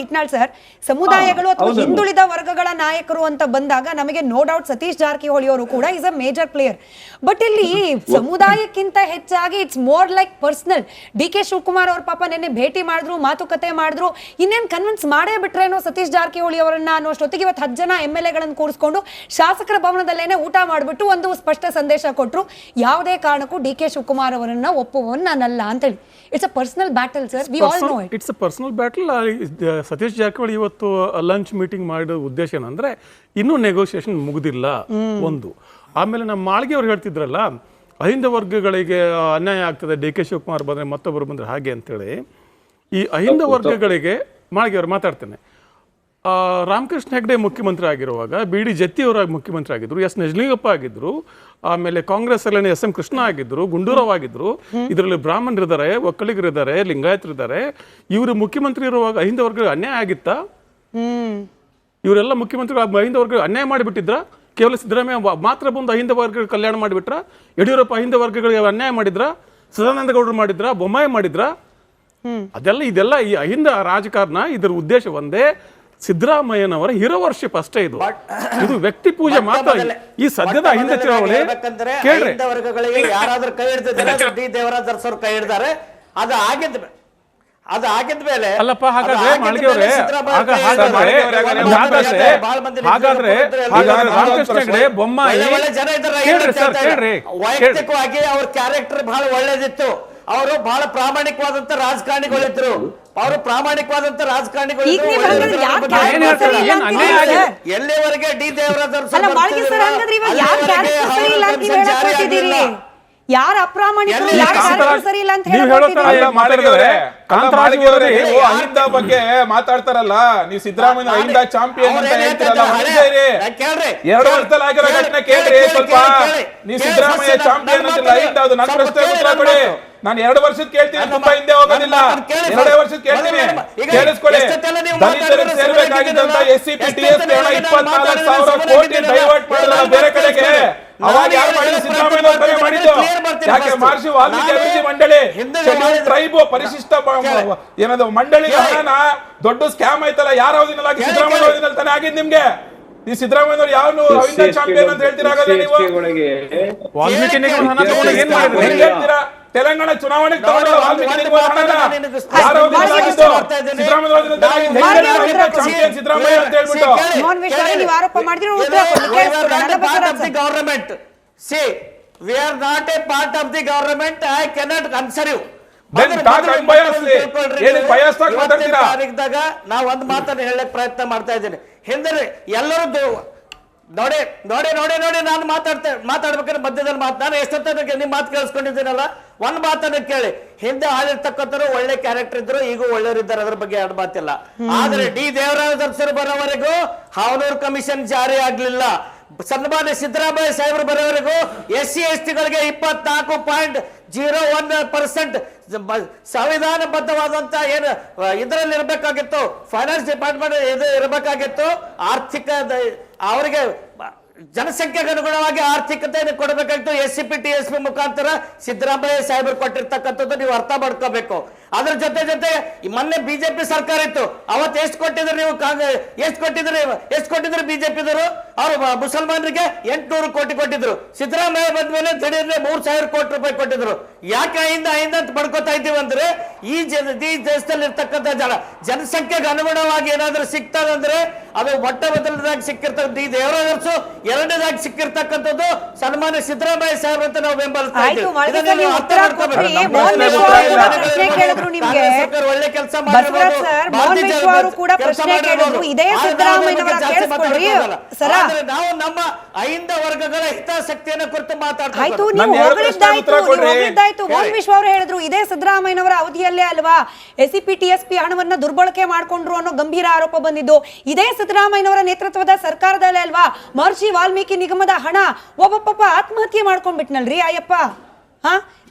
Itnal sir, ಸಮುದಾಯಗಳು ಅಥವಾ ಹಿಂದುಳಿದ ವರ್ಗಗಳ ನಾಯಕರು ಅಂತ ಬಂದಾಗ ನಮಗೆ ನೋ ಡೌಟ್ ಸತೀಶ್ ಜಾರಕಿಹೊಳಿ ಅವರು ಕೂಡ is a major player. But ಇಲ್ಲಿ ಸಮುದಾಯಕ್ಕಿಂತ ಹೆಚ್ಚಾಗಿ it's more like personal. D K. Shivakumar ಅವ್ರ ಪಾಪ ನೆನ್ನೆ ಭೇಟಿ ಮಾಡಿದ್ರು, ಮಾತುಕತೆ ಮಾಡಿದ್ರು, ಇನ್ನೇನು ಕನ್ವಿನ್ಸ್ ಮಾಡೇ ಬಿಟ್ರೇನೋ ಸತೀಶ್ ಜಾರಕಿಹೊಳಿ ಅವರನ್ನ ಅನ್ನೋಷ್ಟೊತ್ತಿಗೆ ಇವತ್ತು 10 ಜನ MLA-ಗಳನ್ನು ಕೂರಿಸ್ಕೊಂಡು ಶಾಸಕರ ಭವನದಲ್ಲೇನೆ ಊಟ ಮಾಡಿಬಿಟ್ಟು ಒಂದು ಸ್ಪಷ್ಟ ಸಂದೇಶ ಕೊಟ್ಟರು, ಯಾವುದೇ ಕಾರಣಕ್ಕೂ ಡಿ.ಕೆ. ಶಿವಕುಮಾರ್ ಅವರನ್ನ ಒಪ್ಪುವವನು ನಾನಲ್ಲ ಅಂತೇಳಿ. It's a personal battle sir, we all know it. It's a personal battle. Satish Jarkiholi ಇವತ್ತು ಲಂಚ್ ಮೀಟಿಂಗ್ ಮಾಡೋ ಉದ್ದೇಶ ಏನಂದ್ರೆ ಇನ್ನೂ ನೆಗೋಸಿಯೇಷನ್ ಮುಗಿದಿಲ್ಲ ಒಂದು. ಆಮೇಲೆ ನಮ್ಮ ಮಾಳ್ಗೆ ಅವ್ರು ಹೇಳ್ತಿದ್ರಲ್ಲ, ಅಹಿಂದ ವರ್ಗಗಳಿಗೆ ಅನ್ಯಾಯ ಆಗ್ತದೆ, ಡಿ.ಕೆ. ಶಿವಕುಮಾರ್ ಬಂದರೆ ಮತ್ತೊಬ್ಬರು ಬಂದರೆ ಹಾಗೆ ಅಂತೇಳಿ. ಈ ಅಹಿಂದ ವರ್ಗಗಳಿಗೆ ಮಾಳ್ಗೆ ಅವ್ರು ಮಾತಾಡ್ತೇನೆ. ರಾಮಕೃಷ್ಣ ಹೆಗ್ಡೆ ಮುಖ್ಯಮಂತ್ರಿ ಆಗಿರುವಾಗ ಬಿ.ಡಿ. ಜತ್ತಿ ಅವರಾಗಿ ಮುಖ್ಯಮಂತ್ರಿ ಆಗಿದ್ರು, ಎಸ್ ನಿಜಲಿಂಗಪ್ಪ ಆಗಿದ್ರು, ಆಮೇಲೆ ಕಾಂಗ್ರೆಸ್ ಅಲ್ಲಿ ಎಸ್ ಎಂ ಕೃಷ್ಣ ಆಗಿದ್ರು, ಗುಂಡೂರಾವ್ ಆಗಿದ್ರು. ಇದರಲ್ಲಿ ಬ್ರಾಹ್ಮಣರಿದ್ದಾರೆ, ಒಕ್ಕಲಿಗರಿದ್ದಾರೆ, ಲಿಂಗಾಯತರಿದ್ದಾರೆ. ಇವರು ಮುಖ್ಯಮಂತ್ರಿ ಇರುವಾಗ ಅಹಿಂದ ವರ್ಗ ಅನ್ಯಾಯ ಆಗಿತ್ತಾ? ಇವರೆಲ್ಲ ಮುಖ್ಯಮಂತ್ರಿಗಳು ಅಹಿಂದ ವರ್ಗ ಅನ್ಯಾಯ ಮಾಡಿಬಿಟ್ಟಿದ್ರ? ಕೇವಲ ಸಿದ್ದರಾಮಯ್ಯ ಮಾತ್ರ ಬಂದು ಅಹಿಂದ ವರ್ಗಗಳ ಕಲ್ಯಾಣ ಮಾಡಿಬಿಟ್ರ? ಯಡಿಯೂರಪ್ಪ ಅಹಿಂದ ವರ್ಗಗಳಿಗೆ ಅನ್ಯಾಯ ಮಾಡಿದ್ರ? ಸದಾನಂದ ಗೌಡರು ಮಾಡಿದ್ರ? ಬೊಮ್ಮಾಯಿ ಮಾಡಿದ್ರ? ಇದೆಲ್ಲ ಈ ಅಹಿಂದ ರಾಜಕಾರಣ. ಇದರ ಉದ್ದೇಶ ಒಂದೇ, ಸಿದ್ದರಾಮಯ್ಯನವರ ಹೀರೋ ವರ್ಷಿಪ್ ಅಷ್ಟೇ. ಇದು ವ್ಯಕ್ತಿ ಪೂಜೆ ಮಾತ್ರ. ಈ ಸದ್ಯದ ಅಹಿಂದ ಚಳವಳಿ ಕೇಳ್ರಿ, ಯಾರಾದ್ರೂ ಕೈ ಹಿಡಿದಿದ್ದಾರೆ, ಡಿ ದೇವರಾಜ್ ಅರಸರು ಕೈ ಹಿಡಿದಾರೆ. ಅದು ಆಗಿದ ಮೇಲೆ ಅಲ್ಲಪ್ಪ. ಹಾಗಾದ್ರೆ ಮಾಳ್ಗೆ ಅವರೇ, ಹಾಗಾದ್ರೆ ರಾಮಕೃಷ್ಣ ಹೆಗ್ಡೆ, ಬೊಮ್ಮಾಯಿ, ವೈಯಕ್ತಿಕವಾಗಿ ಅವ್ರ ಕ್ಯಾರೆಕ್ಟರ್ ಬಹಳ ಒಳ್ಳೇದಿತ್ತು. ಅವರು ಬಹಳ ಪ್ರಾಮಾಣಿಕವಾದಂತ ರಾಜಕಾರಣಿಗಳಿದ್ರು. ಅವರು ಪ್ರಾಮಾಣಿಕವಾದಂತ ರಾಜಕಾರಣಿಗಳು. ಎಲ್ಲಿವರೆಗೆ ಡಿ ದೇವರಾಜ್ ಯಾರ ಅಪ್ರಾಮಾಣಿಕರು, ಸರಿ ಇಲ್ಲ ಅಂತ ಅಹಿಂದ ಬಗ್ಗೆ ಮಾತಾಡ್ತಾರಲ್ಲ, ನೀವು ಸಿದ್ದರಾಮಯ್ಯ ಅಹಿಂದ ಚಾಂಪಿಯನ್ ಅಂತ ಹೇಳ್ತೀರಲ್ಲ, 2 ವರ್ಷದಲ್ಲಿ ಆಗಿರೋ ಘಟನೆ ಕೇಳ್ರಿ ಸ್ವಲ್ಪ. ನೀವು ಸಿದ್ದರಾಮಯ್ಯ ಚಾಂಪಿಯನ್ ಅಂತಿಲ್ಲ, ಅಹಿಂದ. ಅದು ನನ್ನ ಪ್ರಶ್ನೆ ಉತ್ತರ ಕೊಡಿ. ನಾನು 2 ವರ್ಷದ ಕೇಳ್ತೀನಿ, ತುಂಬಾ ಹಿಂದೆ ಹೋಗೋದಿಲ್ಲ. 2 ವರ್ಷದ ಕೇಳ್ತೀನಿ, ಕೇಳಿಸ್ಕೊಳ್ಳಿ. ದಲಿತರಿಗೆ ಸೇರ್ಬೇಕಾಗಿದ್ದಂತ SCP TSP ಹಣ 24,000 ಕೋಟಿ ಡೈವರ್ಟ್ ಮಾಡಿದ್ರಲ್ಲ ಬೇರೆ ಕಡೆಗೆ. ಅವಾಗ ಯಾರು ಮಾಡಿದ್ರು? ಸಿದ್ದರಾಮಯ್ಯ ಮಾಡಿದ್ದು. ಯಾಕೆ ಮಹರ್ಷಿ ವಾಲ್ಮೀಕಿ ಅಭಿವೃದ್ಧಿ ಮಂಡಳಿ, ಶೆಡ್ಯೂಲ್ ಟ್ರೈಬ್ ಪರಿಶಿಷ್ಟ ಏನದು ಮಂಡಳಿ ಹಣನ ದೊಡ್ಡ ಸ್ಕ್ಯಾಮ್ ಆಯ್ತಲ್ಲ, ಯಾರ ಅವಧಿನಲ್ಲಿ ಆಗಿ? ಸಿದ್ದರಾಮಯ್ಯ ಅವಧಿನಲ್ಲಿ ತಾನೇ ಆಗಿದ್ ನಿಮ್ಗೆ. ಈ ಸಿದ್ದರಾಮಯ್ಯ ಯಾವ ಅಹಿಂದ ಚಾಂಪಿಯನ್ ಅಂತ ಹೇಳ್ತೀರಾಗಲ್ಲ ನೀವು? ವಾಲ್ಮೀಕಿ ನಿಗಮ ಹಣ ತಗೊಂಡು ಏನ್ ಮಾಡಿದ್ರು ಹೆಂಗ್ ಹೇಳ್ತೀರಾ? ತೆಲಂಗಾಣ ಚುನಾವಣೆಗೆ ತಗೊಂಡು ವಾಲ್ಮೀಕಿ ನಿಗಮ ಹಣನ ಯಾರ ಅವಧಿನಲ್ಲಿ ಆಗಿದ್ದು? ಸಿದ್ದರಾಮಯ್ಯ ಸಿದ್ದರಾಮಯ್ಯ ಅಂತ ಹೇಳ್ಬಿಟ್ಟು government. See, we are not a part of the government. I cannot answer you. Then talk unbiasedly. ಏನಕ್ಕೆ biased ಆಗಿ ಮಾತಾಡ್ತೀರಾ? ತಾರೀಖದಾಗ ನಾ ಒಂದು ಮಾತನ್ನ ಹೇಳಕ್ಕೆ ಪ್ರಯತ್ನ ಮಾಡ್ತಾ ಇದ್ದೀನಿ. ಹಿಂದೆ ಎಲ್ಲರೂ ನೋಡಿ ನಾನು ಮಾತಾಡ್ಬೇಕಾದ್ರೆ ಮಧ್ಯದಲ್ಲಿ ನಾನು ಎಷ್ಟೊತ್ತ ನಿಮ್ ಮಾತು ಕೇಳಿಸ್ಕೊಂಡಿದ್ದೀನಲ್ಲ, ಒಂದ್ ಮಾತನ್ನ ಕೇಳಿ. ಹಿಂದೆ ಆಳಿರ್ತಕ್ಕಂಥವ್ರು ಒಳ್ಳೆ ಕ್ಯಾರೆಕ್ಟರ್ ಇದ್ರು, ಈಗ ಒಳ್ಳೆಯವರಿದ್ದಾರೆ, ಅದ್ರ ಬಗ್ಗೆ ಎರಡು ಮಾತಿಲ್ಲ. ಆದ್ರೆ ಡಿ ದೇವರಾಜ್ ಅರಸರು ಬರೋವರೆಗೂ ಹಾವನೂರು ಕಮಿಷನ್ ಜಾರಿ ಆಗ್ಲಿಲ್ಲ. ಸನ್ಮಾನ್ಯ ಸಿದ್ದರಾಮಯ್ಯ ಸಾಹೇಬರು ಬರೋವರೆಗೂ SC ST ಗಳಿಗೆ 24.01% ಸಂವಿಧಾನಬದ್ಧವಾದಂತ ಏನು ಇದರಲ್ಲಿ ಇರಬೇಕಾಗಿತ್ತು, ಫೈನಾನ್ಸ್ ಡಿಪಾರ್ಟ್ಮೆಂಟ್ ಇದು ಇರಬೇಕಾಗಿತ್ತು. ಆರ್ಥಿಕ ಅವರಿಗೆ ಜನಸಂಖ್ಯೆಗೆ ಅನುಗುಣವಾಗಿ ಆರ್ಥಿಕತೆಯನ್ನು ಕೊಡಬೇಕಾಗಿತ್ತು. SCP TSP ಮುಖಾಂತರ ಸಿದ್ದರಾಮಯ್ಯ ಸಾಹೇಬರು ಕೊಟ್ಟಿರ್ತಕ್ಕಂಥದ್ದು ನೀವು ಅರ್ಥ ಮಾಡ್ಕೋಬೇಕು. ಅದ್ರ ಜೊತೆ ಮೊನ್ನೆ ಬಿಜೆಪಿ ಸರ್ಕಾರ ಇತ್ತು, ಅವತ್ತು ಎಷ್ಟು ಕೊಟ್ಟಿದ್ರು ನೀವು? ಎಷ್ಟು ಕೊಟ್ಟಿದ್ರು ಬಿಜೆಪಿದವರು? ಅವರು ಮುಸಲ್ಮಾನರಿಗೆ 800 ಕೋಟಿ ಕೊಟ್ಟಿದ್ರು. ಸಿದ್ದರಾಮಯ್ಯ ಬಂದ ಮೇಲೆ ದಿಢೀರ್ನೆ 3,000 ಕೋಟಿ ರೂಪಾಯಿ ಕೊಟ್ಟಿದ್ರು. ಯಾಕೆ ಅಹಿಂದ ಅಂತ ಪಡ್ಕೋತಾ ಇದ್ದೀವಿ ಅಂದ್ರೆ, ಈ ದೇಶದಲ್ಲಿ ಇರ್ತಕ್ಕಂಥ ಜನಸಂಖ್ಯೆಗೆ ಅನುಗುಣವಾಗಿ ಏನಾದ್ರೂ ಸಿಗ್ತದಂದ್ರೆ ಅದು ಮೊಟ್ಟಮೊದಲದಾಗಿ ಸಿಕ್ಕಿರ್ತಕ್ಕಂಥ ಡಿ ದೇವರಾಜ್ ಅರಸು, ಎರಡನೇದಾಗಿ ಸಿಕ್ಕಿರ್ತಕ್ಕಂಥದ್ದು ಸನ್ಮಾನ್ಯ ಸಿದ್ದರಾಮಯ್ಯ ಸಾಹೇಬ್ ಅಂತ ನಾವು ಬೆಂಬಲಿಸ್ತಾ ಇದ್ದೀವಿ. ಒಳ್ಳೆ ಕೆಲಸ ನಾವು ನಮ್ಮ ಅಹಿಂದ ವರ್ಗಗಳ ಹಿತಾಸಕ್ತಿಯನ್ನು ಕುರಿತು ಮಾತಾಡ್ತಾ ಹೇಳಿದ್ರು. ಇದೇ ಸಿದ್ದರಾಮಯ್ಯನವರ ಅವಧಿಯಲ್ಲೇ ಅಲ್ವಾ SCP TSP ಹಣವನ್ನ ದುರ್ಬಳಕೆ ಮಾಡ್ಕೊಂಡ್ರು ಅನ್ನೋ ಗಂಭೀರ ಆರೋಪ ಬಂದಿದ್ದು. ಇದೇ ಸಿದ್ದರಾಮಯ್ಯನವರ ನೇತೃತ್ವದ ಸರ್ಕಾರದಲ್ಲೇ ಅಲ್ವಾ ಮಹರ್ಷಿ ವಾಲ್ಮೀಕಿ ನಿಗಮದ ಹಣ ಒಬ್ಬ ಆತ್ಮಹತ್ಯೆ ಮಾಡ್ಕೊಂಡ್ಬಿಟ್ನಲ್ರಿ ಅಯ್ಯಪ್ಪ.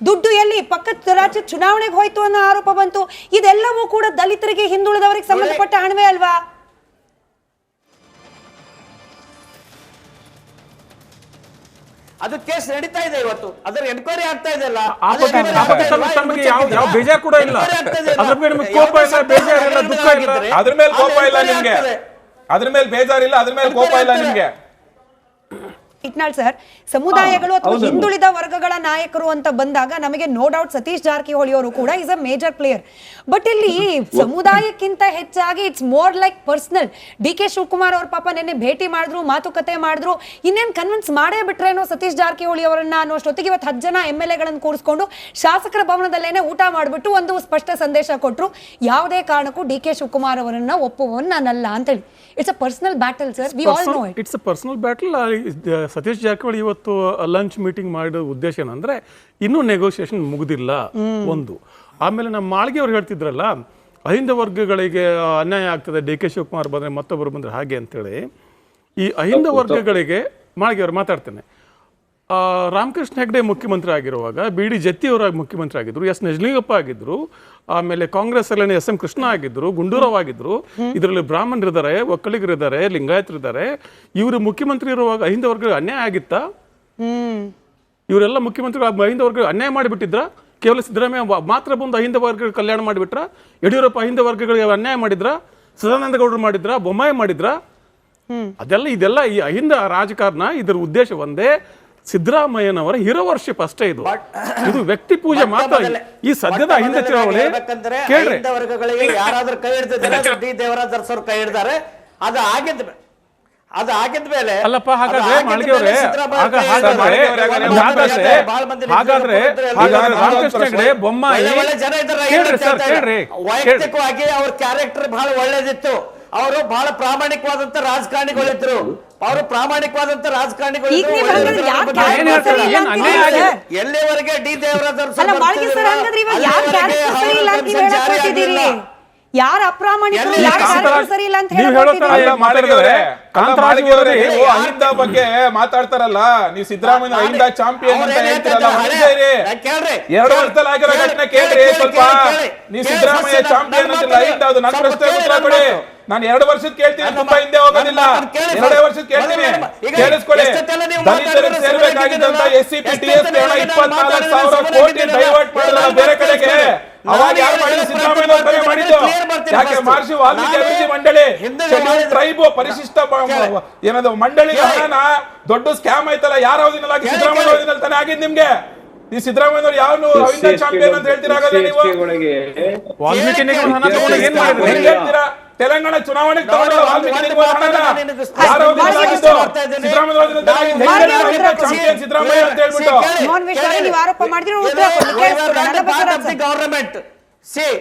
ದುಡ್ಡು ಎಲ್ಲಿ? ಪಕ್ಕದ ರಾಜ್ಯ ಚುನಾವಣೆಗೆ ಹೋಯ್ತು ಅನ್ನೋ ಆರೋಪ ಬಂತು. ಇದೆಲ್ಲವೂ ಕೂಡ ದಲಿತರಿಗೆ, ಹಿಂದುಳಿದವರಿಗೆ ಸಂಬಂಧಪಟ್ಟ ಹಣವೇ ಅಲ್ವಾ? ಅದು ಕೇಸ್ ನಡೀತಾ ಇದೆ ಇವತ್ತು, ಅದರ ಎನ್ಕ್ವೈರಿ ಆಗ್ತಾ ಇದೆ ಅಲ್ಲ. ತಮಗೆ ಯಾವ ಬೇಜಾರು ಕೂಡ ಇಲ್ಲ, ಅದ್ರ ಮೇಲೆ ನಿಮಗೆ ಕೋಪ ಇಲ್ಲ, ಬೇಜಾರಿಲ್ಲ, ದುಃಖ ಇಲ್ಲ, ಅದ್ರ ಮೇಲೆ ಕೋಪ ಇಲ್ಲ ನಿಮ್ಗೆ, ಅದ್ರ ಮೇಲೆ ಬೇಜಾರಿಲ್ಲ, ಅದ್ರ ಮೇಲೆ ಕೋಪ ಇಲ್ಲ ನಿಮ್ಗೆ. ಇಟ್ನಾಳ್ ಸರ್, ಸಮುದಾಯಗಳು ಅಥವಾ ಹಿಂದುಳಿದ ವರ್ಗಗಳ ನಾಯಕರು ಅಂತ ಬಂದಾಗ ನಮಗೆ ನೋ ಡೌಟ್ ಸತೀಶ್ ಜಾರಕಿಹೊಳಿ ಅವರು ಕೂಡ is a major player. But ಇಲ್ಲಿ ಸಮುದಾಯಕ್ಕಿಂತ ಹೆಚ್ಚಾಗಿ it's more like personal. DK Shivakumar ಅವ್ರ ಪಾಪ ನೆನ್ನೆ ಭೇಟಿ ಮಾಡಿದ್ರು, ಮಾತುಕತೆ ಮಾಡಿದ್ರು, ಇನ್ನೇನ್ ಕನ್ವಿನ್ಸ್ ಮಾಡೇ ಬಿಟ್ರೇನೋ ಸತೀಶ್ ಜಾರಕಿಹೊಳಿ ಅವರನ್ನ ಅನ್ನೋಷ್ಟೊತ್ತಿಗೆ ಇವತ್ತು 10 ಜನ MLA ಗಳನ್ನು ಕೂರಿಸ್ಕೊಂಡು ಶಾಸಕರ ಭವನದಲ್ಲೇನೆ ಊಟ ಮಾಡಿಬಿಟ್ಟು ಒಂದು ಸ್ಪಷ್ಟ ಸಂದೇಶ ಕೊಟ್ಟರು, ಯಾವುದೇ ಕಾರಣಕ್ಕೂ DK ಶಿವಕುಮಾರ್ ಅವರನ್ನ ಒಪ್ಪುವವನ್ ನಾನಲ್ಲ ಅಂತೇಳಿ. It's a personal battle sir, we all know it. It's a personal battle. Satish Jarkiholi ಇವತ್ತು ಲಂಚ್ ಮೀಟಿಂಗ್ ಮಾಡೋ ಉದ್ದೇಶ ಏನಂದ್ರೆ ಇನ್ನೂ ನೆಗೋಸಿಯೇಷನ್ ಮುಗಿದಿಲ್ಲ ಒಂದು. ಆಮೇಲೆ ನಮ್ಮ ಮಾಳ್ಗೆ ಅವ್ರು ಹೇಳ್ತಿದ್ರಲ್ಲ, ಅಹಿಂದ ವರ್ಗಗಳಿಗೆ ಅನ್ಯಾಯ ಆಗ್ತದೆ, DK ಶಿವಕುಮಾರ್ ಬಂದ್ರೆ ಮತ್ತೊಬ್ಬರು ಬಂದ್ರೆ ಹಾಗೆ ಅಂತೇಳಿ. ಈ ಅಹಿಂದ ವರ್ಗಗಳಿಗೆ ಮಾಳ್ಗೆ ಅವ್ರು ಮಾತಾಡ್ತೇನೆ, ರಾಮಕೃಷ್ಣ ಹೆಗ್ಡೆ ಮುಖ್ಯಮಂತ್ರಿ ಆಗಿರುವಾಗ BD ಜತ್ತಿ ಅವರಾಗಿ ಮುಖ್ಯಮಂತ್ರಿ ಆಗಿದ್ರು, S ನಿಜಲಿಂಗಪ್ಪ ಆಗಿದ್ರು, ಆಮೇಲೆ ಕಾಂಗ್ರೆಸ್ ಅಲ್ಲಿ SM ಕೃಷ್ಣ ಆಗಿದ್ರು, ಗುಂಡೂರಾವ್ ಆಗಿದ್ರು. ಇದರಲ್ಲಿ ಬ್ರಾಹ್ಮಣರಿದ್ದಾರೆ, ಒಕ್ಕಲಿಗರಿದ್ದಾರೆ, ಲಿಂಗಾಯತರಿದ್ದಾರೆ. ಇವರು ಮುಖ್ಯಮಂತ್ರಿ ಇರುವಾಗ ಅಹಿಂದ ವರ್ಗ ಅನ್ಯಾಯ ಆಗಿತ್ತಾ? ಇವರೆಲ್ಲ ಮುಖ್ಯಮಂತ್ರಿಗಳು ಅಹಿಂದ ವರ್ಗ ಅನ್ಯಾಯ ಮಾಡಿಬಿಟ್ಟಿದ್ರ? ಕೇವಲ ಸಿದ್ದರಾಮಯ್ಯ ಮಾತ್ರ ಬಂದು ಅಹಿಂದ ವರ್ಗಗಳ ಕಲ್ಯಾಣ ಮಾಡಿಬಿಟ್ರ? ಯಡಿಯೂರಪ್ಪ ಅಹಿಂದ ವರ್ಗಗಳಿಗೆ ಅನ್ಯಾಯ ಮಾಡಿದ್ರ? ಸದಾನಂದ ಗೌಡರು ಮಾಡಿದ್ರ? ಬೊಮ್ಮಾಯಿ ಮಾಡಿದ್ರ? ಇದೆಲ್ಲ ಈ ಅಹಿಂದ ರಾಜಕಾರಣ. ಇದರ ಉದ್ದೇಶ ಒಂದೇ, ಸಿದ್ದರಾಮಯ್ಯನವರ ಹೀರೋವರ್ಶಿಪ್ ಅಷ್ಟೇ. ಇದು ವ್ಯಕ್ತಿ ಪೂಜೆ ಮಾತ್ರ. ಈ ಸದ್ಯದ ಅಹಿಂದ ಚಳವಳಿ ಕೇಳ್ರಿ, ವರ್ಗಗಳಿಗೆ ಯಾರಾದ್ರೂ ಕೈ ಹಿಡಿದಿದ್ದಾರೆ, D ದೇವರಾಜ್ ಅರಸರು ಕೈ ಹಿಡಿದಾರೆ. ಅದು ಆಗಿದ ಮೇಲೆ ಅಲ್ಲಪ್ಪ. ಹಾಗಾದ್ರೆ ಮಾಳ್ಗೆ ಅವರೇ, ಹಾಗಾದ್ರೆ ರಾಮಕೃಷ್ಣ ಹೆಗ್ಡೆ, ಬೊಮ್ಮಾಯಿ ಕೇಳ್ರಿ ಸರ್, ಕೇಳ್ರಿ. ವೈಯಕ್ತಿಕವಾಗಿ ಅವ್ರ ಕ್ಯಾರೆಕ್ಟರ್ ಬಹಳ ಒಳ್ಳೇದಿತ್ತು. ಅವರು ಬಹಳ ಪ್ರಾಮಾಣಿಕವಾದಂತ ರಾಜಕಾರಣಿಗಳಿದ್ರು. ಅವರು ಪ್ರಾಮಾಣಿಕವಾದಂತ ರಾಜಕಾರಣಿಗಳು. ಎಲ್ಲಿವರೆಗೆ D ದೇವರಾಜ್ ಯಾರ ಅಪ್ರಾಮಾಣಿಕರು, ಸರಿ ಇಲ್ಲ ಅಂತ ಅಹಿಂದ ಬಗ್ಗೆ ಮಾತಾಡ್ತಾರಲ್ಲ, ನೀವು ಸಿದ್ದರಾಮಯ್ಯ ಅಹಿಂದ ಚಾಂಪಿಯನ್ ಅಂತ ಹೇಳ್ತಿರಲ್ಲ, 2 ವರ್ಷದಲ್ಲಿ ಆಗಿರೋ ಘಟನೆ ಕೇಳ್ರಿ ಸ್ವಲ್ಪ. ನೀವು ಸಿದ್ದರಾಮಯ್ಯ ಚಾಂಪಿಯನ್ ಅಂತಿಲ್ಲ, ಅಹಿಂದ. ಅದು ನನ್ನ ಪ್ರಶ್ನೆ ಉತ್ತರ ಕೊಡಿ. ನಾನು 2 ವರ್ಷದ ಕೇಳ್ತೀನಿ, ತುಂಬಾ ಹಿಂದೆ ಹೋಗೋದಿಲ್ಲ. 2 ವರ್ಷದ ಕೇಳ್ತೀನಿ, ಕೇಳಿಸ್ಕೊಳ್ಳಿ. ದಲಿತರಿಗೆ ಸೇರ್ಬೇಕಾಗಿದ್ದಂತ SCP TSP ಹಣ 24,000 ಕೋಟಿ ಡೈವರ್ಟ್ ಮಾಡಿದ್ರೆ ಬೇರೆ ಕಡೆಗೆ. ಅವಾಗ ಯಾರು ಮಾಡಿದ್ರು? ಸಿದ್ದರಾಮಯ್ಯ ಮಾಡಿದ್ದು. ಯಾಕೆ? ಮಹರ್ಷಿ ವಾಲ್ಮೀಕಿ ಅಭಿವೃದ್ಧಿ ಮಂಡಳಿ, ಶೆಡ್ಯೂಲ್ ಟ್ರೈಬ್ ಪರಿಶಿಷ್ಟ ಏನದು ಮಂಡಳಿ ಹಣನ ದೊಡ್ಡ ಸ್ಕ್ಯಾಮ್ ಆಯ್ತಲ್ಲ, ಯಾರ ಅವಧಿನಲ್ಲಿ ಆಗಿ? ಸಿದ್ದರಾಮಯ್ಯ ಅವಧಿನಲ್ಲಿ ತಾನೇ ಆಗಿದ್ ನಿಮ್ಗೆ. ಈ ಸಿದ್ದರಾಮಯ್ಯ ಯಾವ ಅಹಿಂದ ಚಾಂಪಿಯನ್ ಅಂತ ಹೇಳ್ತೀರಾಗಲ್ಲ ನೀವು? ವಾಲ್ಮೀಕಿ ನಿಗಮ ಹಣ ತಗೊಂಡು ಏನ್ ಮಾಡಿದ್ರು ಹೇಳ್ತೀರಾ? ತೆಲಂಗಾಣ ಚುನಾವಣೆಗೆ ತಗೊಂಡು ವಾಲ್ಮೀಕಿ ನಿಗಮ ಹಣನ ಯಾರ ಅವಧಿನಲ್ಲಿ ಆಗಿದ್ದು? ಸಿದ್ದರಾಮಯ್ಯ ಚಾಂಪಿಯನ್ ಸಿದ್ದರಾಮಯ್ಯ ಅಂತ ಹೇಳ್ಬಿಟ್ಟು government. See,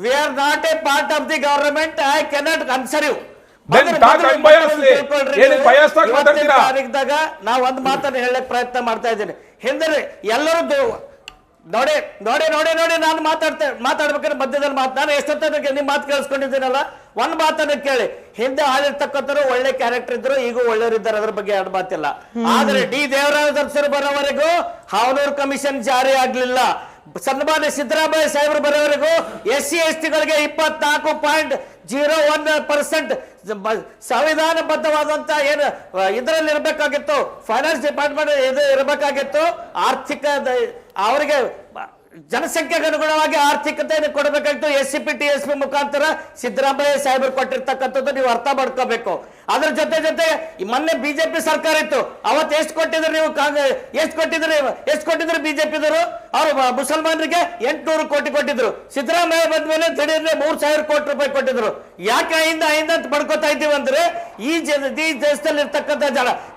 we are not a part of the government. I cannot answer you. ನಾವು ಒಂದು ಮಾತನ್ನು ಹೇಳಕ್ ಪ್ರಯತ್ನ ಮಾಡ್ತಾ ಇದ್ದೀನಿ. ಹಿಂದೆ ಎಲ್ಲರೂ ನೋಡಿ ನೋಡಿ ನೋಡಿ ನೋಡಿ ನಾನು ಮಾತಾಡ್ಬೇಕಾದ್ರೆ ಮಧ್ಯದಲ್ಲಿ ನಾನು ಎಷ್ಟೊತ್ತ ನಿಮ್ ಮಾತು ಕೇಳಿಸ್ಕೊಂಡಿದ್ದೀನಲ್ಲ. ಒಂದ್ ಮಾತನ್ನು ಕೇಳಿ, ಹಿಂದೆ ಆಳಿರ್ತಕ್ಕಂಥವ್ರು ಒಳ್ಳೆ ಕ್ಯಾರೆಕ್ಟರ್ ಇದ್ರು, ಈಗ ಒಳ್ಳೆಯವರಿದ್ದಾರೆ, ಅದ್ರ ಬಗ್ಗೆ ಎರಡು ಮಾತಿಲ್ಲ. ಆದ್ರೆ D ದೇವರಾಜ್ ಅರಸರು ಬರೋವರೆಗೂ ಹಾವನೂರು ಕಮಿಷನ್ ಜಾರಿ ಆಗ್ಲಿಲ್ಲ. ಸನ್ಮಾನ್ಯ ಸಿದ್ದರಾಮಯ್ಯ ಸಾಹೇಬರು ಬರೋವರೆಗೂ SC ST ಗಳಿಗೆ 24.01% ಸಂವಿಧಾನಬದ್ಧವಾದಂತ ಏನು ಇದರಲ್ಲಿ ಇರಬೇಕಾಗಿತ್ತು, ಫೈನಾನ್ಸ್ ಡಿಪಾರ್ಟ್ಮೆಂಟ್ ಇದು ಇರಬೇಕಾಗಿತ್ತು. ಆರ್ಥಿಕ ಅವರಿಗೆ ಜನಸಂಖ್ಯೆಗೆ ಅನುಗುಣವಾಗಿ ಆರ್ಥಿಕತೆಯನ್ನು ಕೊಡಬೇಕಾಗಿತ್ತು. SCP TSP ಮುಖಾಂತರ ಸಿದ್ದರಾಮಯ್ಯ ಸಾಹೇಬರು ಕೊಟ್ಟಿರ್ತಕ್ಕಂಥದ್ದು ನೀವು ಅರ್ಥ ಮಾಡ್ಕೋಬೇಕು. ಅದ್ರ ಜೊತೆ ಮೊನ್ನೆ ಬಿಜೆಪಿ ಸರ್ಕಾರ ಇತ್ತು, ಅವತ್ತು ಎಷ್ಟು ಕೊಟ್ಟಿದ್ರು ನೀವು? ಎಷ್ಟು ಕೊಟ್ಟಿದ್ರು ಬಿಜೆಪಿದವರು? ಅವರು ಮುಸಲ್ಮಾನರಿಗೆ 800 ಕೋಟಿ ಕೊಟ್ಟಿದ್ರು. ಸಿದ್ದರಾಮಯ್ಯ ಬಂದ ಮೇಲೆ ದಿಢೀರ್ನೆ 3,000 ಕೋಟಿ ರೂಪಾಯಿ ಕೊಟ್ಟಿದ್ರು. ಯಾಕೆ ಅಹಿಂದ ಅಂತ ಬಡ್ಕೋತಾ ಇದ್ದೀವಿ ಅಂದ್ರೆ, ಈ ದೇಶದಲ್ಲಿ ಇರ್ತಕ್ಕಂಥ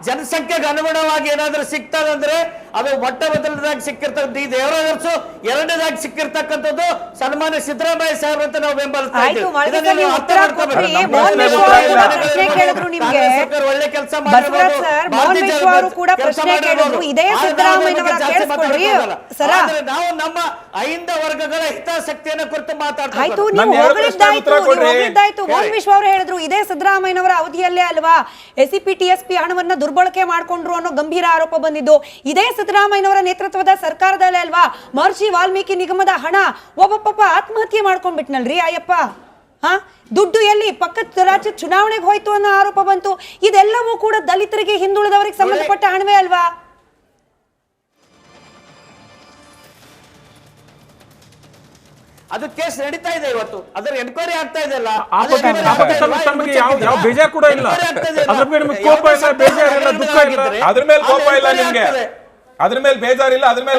ಜನಸಂಖ್ಯೆಗೆ ಅನುಗುಣವಾಗಿ ಏನಾದ್ರೂ ಸಿಗ್ತದಂದ್ರೆ ಅದು ಮೊಟ್ಟ ಮೊದಲನೇದಾಗಿ ಸಿಕ್ಕಿರ್ತಕ್ಕಂಥ D ದೇವರಾಜ್ ಅರಸು, ಎರಡನೇದಾಗಿ ಸಿಕ್ಕಿರ್ತಕ್ಕಂಥದ್ದು ಸನ್ಮಾನ್ಯ ಸಿದ್ದರಾಮಯ್ಯ ಸಾಹೇಬ್ ಅಂತ ನಾವು ಬೆಂಬಲಿಸ್ತಾ ಇದ್ದೀವಿ. ಒಳ್ಳೆ ಕೆಲಸ ನಾವು ನಮ್ಮ ಅಹಿಂದ ವರ್ಗಗಳ ಹಿತಾಸಕ್ತಿಯನ್ನು ಕುರಿತು ಮಾತಾಡ್ತಾಯ್ತು. ನೀವು ಹೊಗಳಿದ್ದಾಯ್ತು. ಮೋಹನ್ ವಿಶ್ವ ಅವರು ಹೇಳಿದ್ರು, ಇದೇ ಸಿದ್ದರಾಮಯ್ಯನವರ ಅವಧಿಯಲ್ಲೇ ಅಲ್ವಾ SCP TSP ಹಣವನ್ನ ದುರ್ಬಳಕೆ ಮಾಡ್ಕೊಂಡ್ರು ಅನ್ನೋ ಗಂಭೀರ ಆರೋಪ ಬಂದಿದ್ದು. ಇದೇ ಸಿದ್ದರಾಮಯ್ಯನವರ ನೇತೃತ್ವದ ಸರ್ಕಾರದಲ್ಲೇ ಅಲ್ವಾ ಮಹರ್ಷಿ ವಾಲ್ಮೀಕಿ ನಿಗಮದ ಹಣ ಒಬ್ಬ ಪಾಪ ಆತ್ಮಹತ್ಯೆ ಮಾಡ್ಕೊಂಡ್ಬಿಟ್ನಲ್ರಿ ಅಯ್ಯಪ್ಪ. ದುಡ್ಡು ಎಲ್ಲಿ? ಪಕ್ಕದ ರಾಜ್ಯ ಚುನಾವಣೆಗೆ ಹೋಯ್ತು ಅನ್ನೋ ಆರೋಪ ಬಂತು. ಇದೆಲ್ಲವೂ ಕೂಡ ದಲಿತರಿಗೆ, ಹಿಂದುಳಿದವರಿಗೆ ಸಂಬಂಧಪಟ್ಟ ಹಣವೇ ಅಲ್ವಾ? ಅದು ಕೇಸ್ ನಡೀತಾ ಇದೆ ಇವತ್ತು, ಅದರ ಎನ್ಕ್ವೈರಿ ಆಗ್ತಾ ಇದೆ ಅಲ್ಲ. ಆ ಬಗ್ಗೆ ತಮಗೆ ಯಾವ ಬೇಜಾರು ಕೂಡ ಇಲ್ಲ, ಅದ್ರ ಬಗ್ಗೆ ನಿಮ್ಗೆ ಕೋಪ ಇಲ್ಲ, ಬೇಜಾರಿಲ್ಲ, ದುಃಖ ಇಲ್ಲ, ಅದ್ರ ಮೇಲೆ ಕೋಪ ಇಲ್ಲ ನಿಮ್ಗೆ, ಅದ್ರ ಮೇಲೆ ಬೇಜಾರಿಲ್ಲ, ಅದ್ರ ಮೇಲೆ